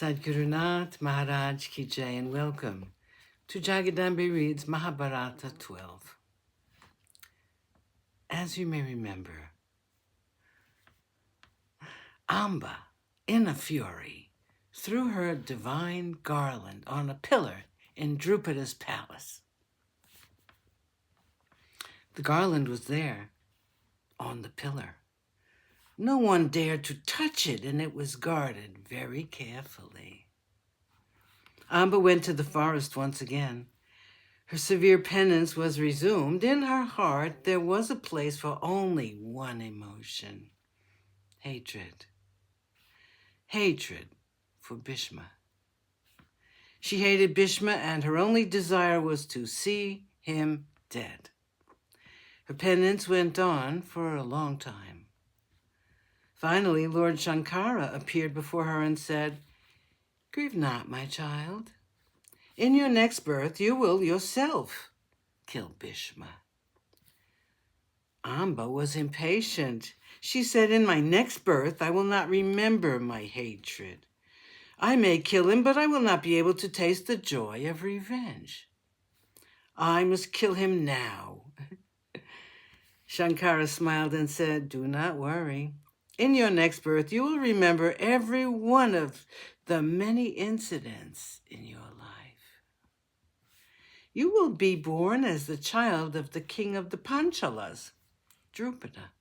Sadgurunath Maharaj Ki Jai, and welcome to Jagadambe Reads Mahabharata 12. As you may remember, Amba, in a fury, threw her divine garland on a pillar in Drupada's palace. The garland was there, on the pillar. No one dared to touch it, and it was guarded very carefully. Amba went to the forest once again. Her severe penance was resumed. In her heart, there was a place for only one emotion: hatred. Hatred for Bhishma. She hated Bhishma, and her only desire was to see him dead. Her penance went on for a long time. Finally, Lord Shankara appeared before her and said, "Grieve not, my child. In your next birth, you will yourself kill Bhishma." Amba was impatient. She said, "In my next birth, I will not remember my hatred. I may kill him, but I will not be able to taste the joy of revenge. I must kill him now." Shankara smiled and said, "Do not worry. In your next birth, you will remember every one of the many incidents in your life. You will be born as the child of the king of the Panchalas, Drupada.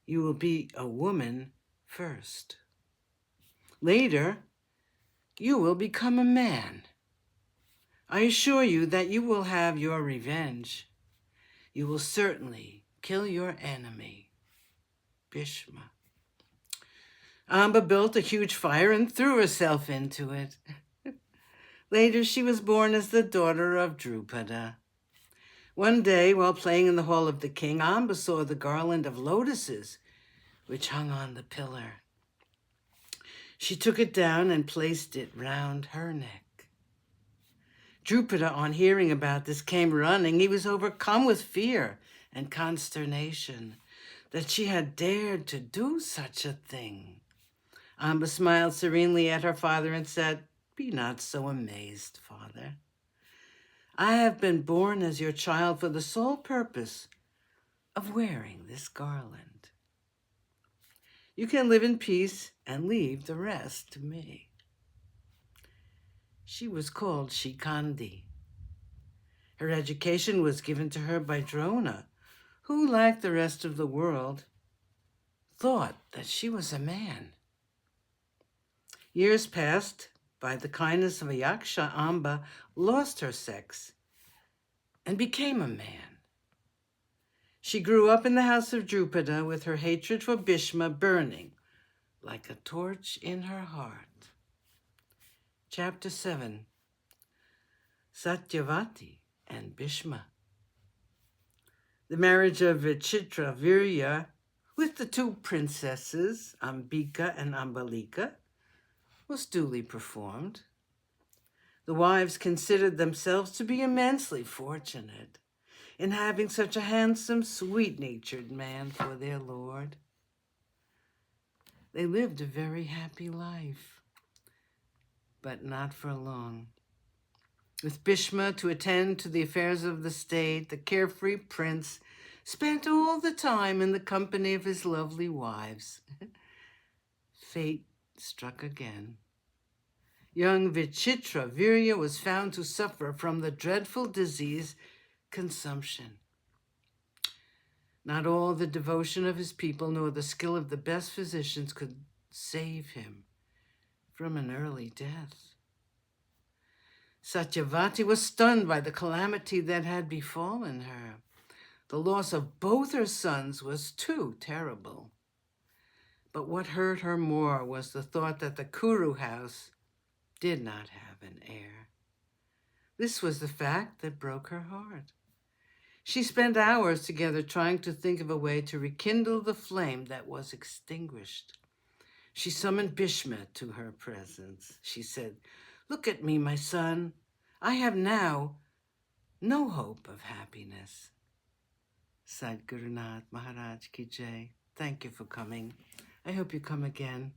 You will be a woman first. Later, you will become a man. I assure you that you will have your revenge. You will certainly kill your enemy, Bhishma." Amba built a huge fire and threw herself into it. Later, she was born as the daughter of Drupada. One day, while playing in the hall of the king, Amba saw the garland of lotuses which hung on the pillar. She took it down and placed it round her neck. Drupada, on hearing about this, came running. He was overcome with fear and consternation that she had dared to do such a thing. Amba smiled serenely at her father and said, "Be not so amazed, father. I have been born as your child for the sole purpose of wearing this garland. You can live in peace and leave the rest to me." She was called Shikandi. Her education was given to her by Drona, who, like the rest of the world, thought that she was a man. Years passed. By the kindness of a yaksha, Amba lost her sex and became a man. She grew up in the house of Drupada with her hatred for Bhishma burning like a torch in her heart. Chapter 7. Satyavati and Bhishma. The marriage of Vichitra Virya with the two princesses, Ambika and Ambalika, was duly performed. The wives considered themselves to be immensely fortunate in having such a handsome, sweet-natured man for their lord. They lived a very happy life, but not for long. With Bhishma to attend to the affairs of the state, the carefree prince spent all the time in the company of his lovely wives. Fate struck again. Young Vichitra Virya was found to suffer from the dreadful disease consumption. Not all the devotion of his people nor the skill of the best physicians could save him from an early death. Satyavati was stunned by the calamity that had befallen her. The loss of both her sons was too terrible. But what hurt her more was the thought that the Kuru house did not have an heir. This was the fact that broke her heart. She spent hours together trying to think of a way to rekindle the flame that was extinguished. She summoned Bhishma to her presence. She said, "Look at me, my son. I have now no hope of happiness." Sadgurunath Maharaj Ki Jai. Thank you for coming. I hope you come again.